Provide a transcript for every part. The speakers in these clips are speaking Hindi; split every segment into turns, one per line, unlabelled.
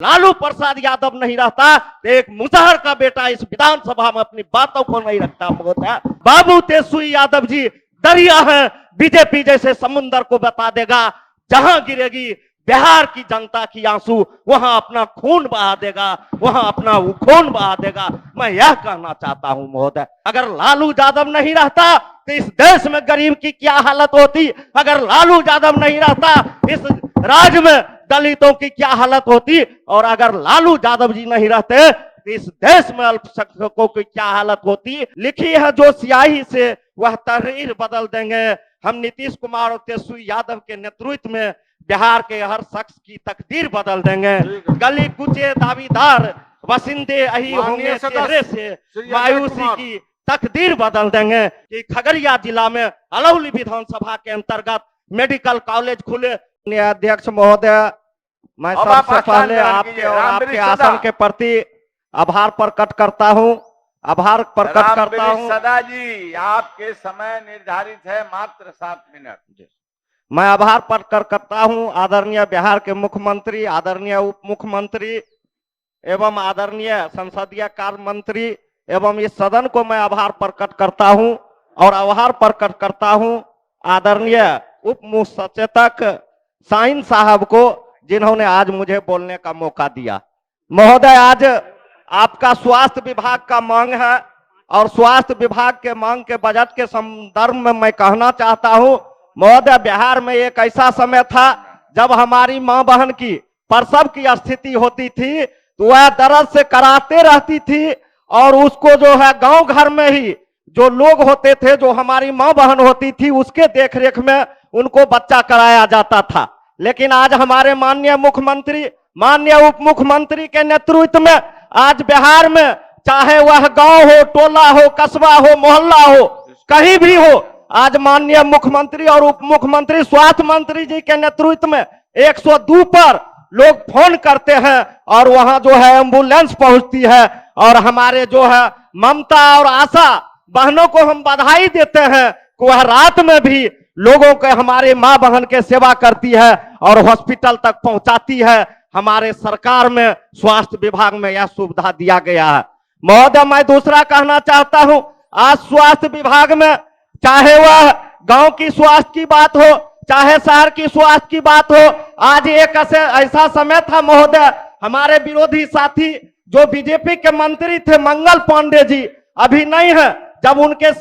लालू प्रसाद यादव नहीं रहता तो एक मुजहर का बेटा इस विधानसभा में अपनी बातों को नहीं रखता होता। बाबू तेजस्वी यादव जी दरिया है, बीजेपी जैसे समुद्र को बता देगा, जहां गिरेगी बिहार की जनता की आंसू वहां अपना खून बहा देगा, वहां अपना खून बहा देगा। मैं यह कहना चाहता हूं महोदय, अगर लालू यादव नहीं रहता तो इस देश में गरीब की क्या हालत होती, अगर लालू यादव नहीं रहता इस राज्य में दलितों की क्या हालत होती, और अगर लालू यादव जी नहीं रहते तो इस देश में अल्पसंख्यकों की क्या हालत होती। लिखी है जो स्याही से वह तहरीर बदल देंगे। हम नीतीश कुमार और तेजस्वी यादव के नेतृत्व में बिहार के हर शख्स की तकदीर बदल देंगे। गली कुचे दावेदार बसिंदे अही होंगे चेहरे से मायूसी की तकदीर बदल देंगे। कि खगड़िया जिला में अलौली विधानसभा के अंतर्गत मेडिकल कॉलेज खुले। अध्यक्ष महोदय, मैं सबसे पहले आपके और आपके आसन के प्रति आभार प्रकट करता हूं, आभार प्रकट करता हूं।
सदा जी, आपके समय निर्धारित है मात्र 7 मिनट।
मैं आभार प्रकट करता हूं आदरणीय बिहार के मुख्यमंत्री, आदरणीय उप मुख्यमंत्री एवं आदरणीय संसदीय कार्य मंत्री एवं इस सदन को मैं आभार प्रकट करता हूं, और आभार प्रकट करता हूं आदरणीय उप मुख्य सचेतक शाहीन साहब को, जिन्होंने आज मुझे बोलने का मौका दिया। महोदय, आज आपका स्वास्थ्य विभाग का मांग है, और स्वास्थ्य विभाग के मांग के बजट के संदर्भ में मैं कहना चाहता हूं महोदय, बिहार में एक ऐसा समय था जब हमारी मां बहन की प्रसव की स्थिति होती थी तो वह दर्द से कराते रहती थी, और उसको जो है गांव घर में ही जो लोग होते थे, जो हमारी मां बहन होती थी, उसके देखरेख में उनको बच्चा कराया जाता था। लेकिन आज हमारे माननीय मुख्यमंत्री, माननीय उप मुख्यमंत्री के नेतृत्व में आज बिहार में चाहे वह गांव हो, टोला हो, कस्बा हो, मोहल्ला हो, कहीं भी हो, आज माननीय मुख्यमंत्री और उप मुख्यमंत्री स्वास्थ्य मंत्री जी के नेतृत्व में 102 पर लोग फोन करते हैं और वहां जो है एम्बुलेंस पहुंचती है। और हमारे जो है ममता और आशा बहनों को हम बधाई देते हैं कि वह रात में भी लोगों के, हमारे मां बहन के सेवा करती है और हॉस्पिटल तक पहुंचाती है। हमारे सरकार में स्वास्थ्य विभाग में यह सुविधा दिया गया है। महोदय, मैं दूसरा कहना चाहता हूं, आज स्वास्थ्य विभाग में चाहे वह गांव की स्वास्थ्य की बात हो, चाहे शहर की स्वास्थ्य की बात हो, आज एक ऐसा समय था महोदय, हमारे विरोधी साथी जो बीजेपी के मंत्री थे मंगल पांडे जी, अभी नहीं है, जब उनके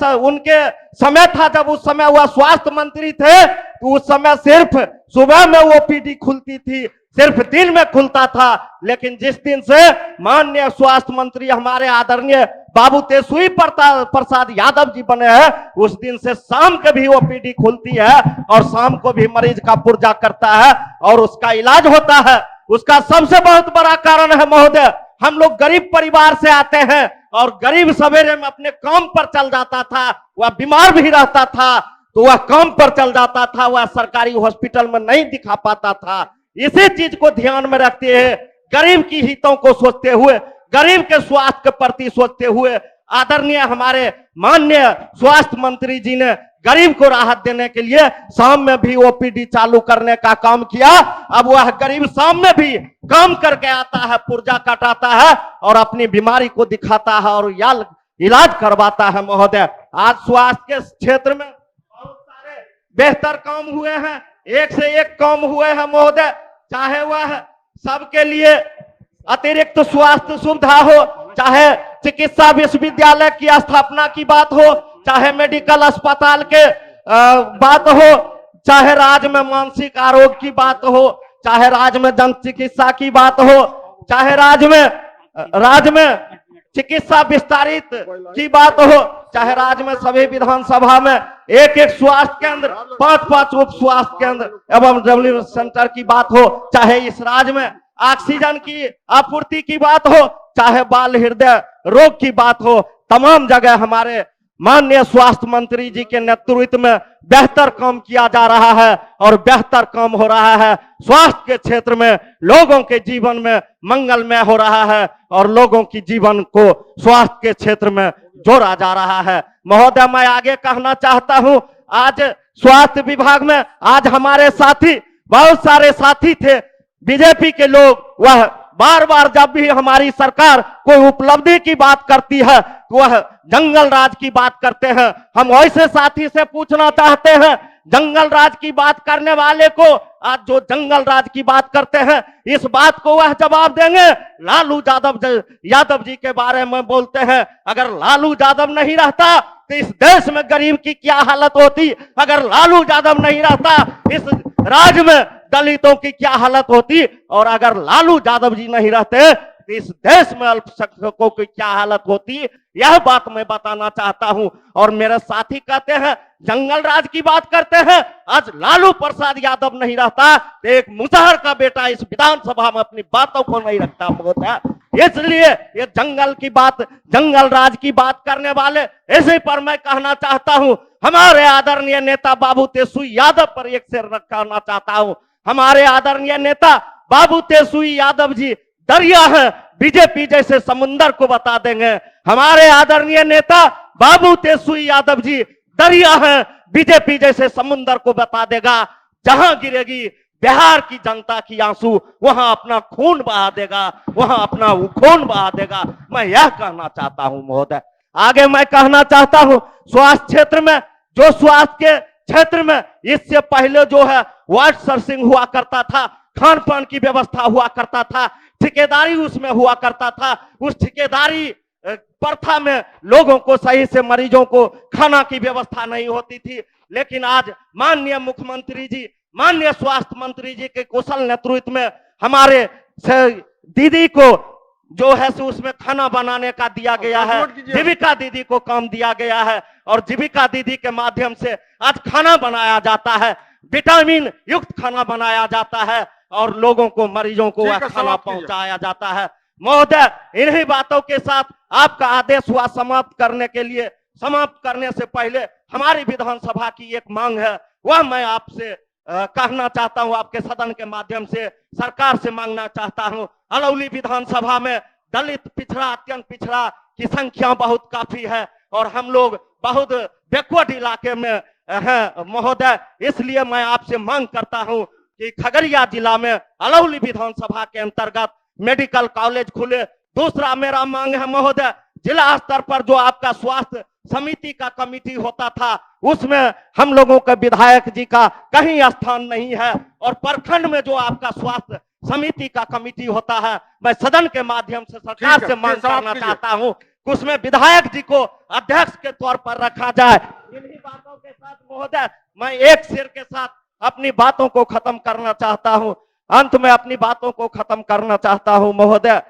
समय था, जब उस समय वह स्वास्थ्य मंत्री थे, तो उस समय सिर्फ सुबह में ओपीडी खुलती थी, सिर्फ दिन में खुलता था। लेकिन जिस दिन से माननीय स्वास्थ्य मंत्री हमारे आदरणीय बाबू तेजस्वी प्रसाद यादव जी बने हैं, उस दिन से शाम के भी ओपीडी खुलती है और शाम को भी मरीज का पुर्जा करता है और उसका इलाज होता है। उसका सबसे बहुत बड़ा कारण है महोदय, हम लोग गरीब परिवार से आते हैं और गरीब सवेरे में अपने काम पर चल जाता था, वह बीमार भी रहता था तो वह काम पर चल जाता था, वह सरकारी हॉस्पिटल में नहीं दिखा पाता था। इसी चीज को ध्यान में रखते हुए, गरीब की हितों को सोचते हुए, गरीब के स्वास्थ्य के प्रति सोचते हुए आदरणीय हमारे माननीय स्वास्थ्य मंत्री जी ने गरीब को राहत देने के लिए शाम में भी ओपीडी चालू करने का काम किया। अब वह गरीब शाम में भी काम करके आता है, पुर्जा कटाता है और अपनी बीमारी को दिखाता है और इलाज करवाता है। महोदय, आज स्वास्थ्य के क्षेत्र में बहुत सारे बेहतर काम हुए हैं, एक से एक काम हुए हैं महोदय, चाहे वह सबके लिए अतिरिक्त स्वास्थ्य सुविधा हो, चाहे चिकित्सा विश्वविद्यालय की स्थापना की बात हो, चाहे मेडिकल अस्पताल के बात हो, चाहे राज्य में मानसिक आरोग्य की बात हो, चाहे राज्य में दंत चिकित्सा की बात हो, चाहे राज्य में चिकित्सा विस्तारित की बात हो, चाहे राज्य में सभी विधानसभा में एक एक स्वास्थ्य केंद्र, 5-5 उप स्वास्थ्य केंद्र एवं डेवलपमेंट सेंटर की बात हो, चाहे इस राज्य में ऑक्सीजन की आपूर्ति की बात हो, चाहे बाल हृदय रोग की बात हो, तमाम जगह हमारे माननीय स्वास्थ्य मंत्री जी के नेतृत्व में बेहतर काम किया जा रहा है और बेहतर काम हो रहा है। स्वास्थ्य के क्षेत्र में लोगों के जीवन में मंगलमय हो रहा है और लोगों की जीवन को स्वास्थ्य के क्षेत्र में जोड़ा जा रहा है। महोदय, मैं आगे कहना चाहता हूं, आज स्वास्थ्य विभाग में आज हमारे साथी, बहुत सारे साथी थे बीजेपी के लोग, वह बार बार जब भी हमारी सरकार कोई उपलब्धि की बात करती है तो वह जंगल राज की बात करते हैं। हम वैसे साथी से पूछना चाहते हैं, जंगल राज की बात करने वाले को, आज जो जंगल राज की बात करते हैं, इस बात को वह जवाब देंगे। लालू यादव जी के बारे में बोलते हैं, अगर लालू यादव नहीं रहता तो इस देश में गरीब की क्या हालत होती, अगर लालू यादव नहीं रहता इस राज्य में दलितों की क्या हालत होती, और अगर लालू यादव जी नहीं रहते तो इस देश में अल्पसंख्यकों की क्या हालत होती, यह बात मैं बताना चाहता हूं। और मेरे साथी कहते हैं जंगल राज की बात करते हैं, आज लालू प्रसाद यादव नहीं रहता तो एक मुजहर का बेटा इस विधानसभा में अपनी बातों को नहीं रखता होता। इसलिए ये जंगल की बात, जंगल राज की बात करने वाले, इसी पर मैं कहना चाहता हूं, हमारे आदरणीय नेता बाबू तेजस्वी यादव पर एक शेर रखना चाहता हूं। हमारे आदरणीय नेता बाबू तेजस्वी यादव जी दरिया है, बीजेपी जैसे समुंदर को बता देंगे। हमारे आदरणीय नेता बाबू तेजस्वी यादव जी दरिया है, बीजेपी जैसे समुंदर को बता देगा। जहां गिरेगी बिहार की जनता की आंसू, वहां अपना खून बहा देगा, वहां अपना खून बहा देगा। मैं यह कहना चाहता हूं महोदय। आगे मैं कहना चाहता हूं, स्वास्थ्य क्षेत्र में, जो स्वास्थ्य के क्षेत्र में इससे पहले जो है वार्ड सर्विसिंग हुआ करता था, खान पान की व्यवस्था हुआ करता था, ठेकेदारी उसमें हुआ करता था। उस ठेकेदारी प्रथा में लोगों को सही से, मरीजों को खाना की व्यवस्था नहीं होती थी। लेकिन आज माननीय मुख्यमंत्री जी, माननीय स्वास्थ्य मंत्री जी के कुशल नेतृत्व में हमारे दीदी को जो है सो उसमें खाना बनाने का दिया गया है, जीविका दीदी को काम दिया गया है, और जीविका दीदी के माध्यम से आज खाना बनाया जाता है, विटामिन युक्त खाना बनाया जाता है, और लोगों को, मरीजों को वह खाना पहुंचाया जाता है। महोदय, इन्हीं बातों के साथ आपका आदेश हुआ समाप्त करने के लिए, समाप्त करने से पहले हमारी विधानसभा की एक मांग है, वह मैं आपसे कहना चाहता हूं, आपके सदन के माध्यम से सरकार से मांगना चाहता हूं। अलौली विधानसभा में दलित, पिछड़ा, अत्यंत पिछड़ा की संख्या बहुत काफी है, और हम लोग बहुत बैकवर्ड इलाके में हैं महोदय। इसलिए मैं आपसे मांग करता हूं कि खगड़िया जिला में अलौली विधानसभा के अंतर्गत मेडिकल कॉलेज खुले। दूसरा मेरा मांग है महोदय, जिला स्तर पर जो आपका स्वास्थ्य समिति का कमेटी होता था, उसमें हम लोगों के विधायक जी का कहीं स्थान नहीं है, और प्रखंड में जो आपका स्वास्थ्य समिति का कमेटी होता है, मैं सदन के माध्यम से सरकार से मांग करना चाहता हूं कि उसमें विधायक जी को अध्यक्ष के तौर पर रखा जाए। इन्हीं बातों के साथ महोदय मैं एक शेर के साथ अपनी बातों को खत्म करना चाहता हूं, अंत में अपनी बातों को खत्म करना चाहता हूं महोदय।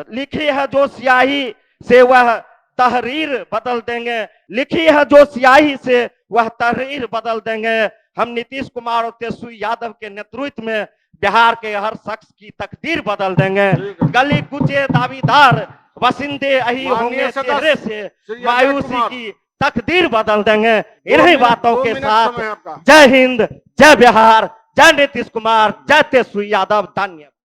लिखी है जो स्याही से वह तहरीर बदल देंगे, लिखी है जो स्याही से वह तहरीर बदल देंगे। हम नीतीश कुमार और तेजस्वी यादव के नेतृत्व में बिहार के हर शख्स की तकदीर बदल देंगे। गली कुचे दावेदार बसिंदे यही होंगे, चेहरे से मायूसी की तकदीर बदल देंगे। इन्हीं बातों के साथ जय हिंद, जय बिहार, जय नीतीश कुमार, जय तेजस्वी यादव। धन्यवाद।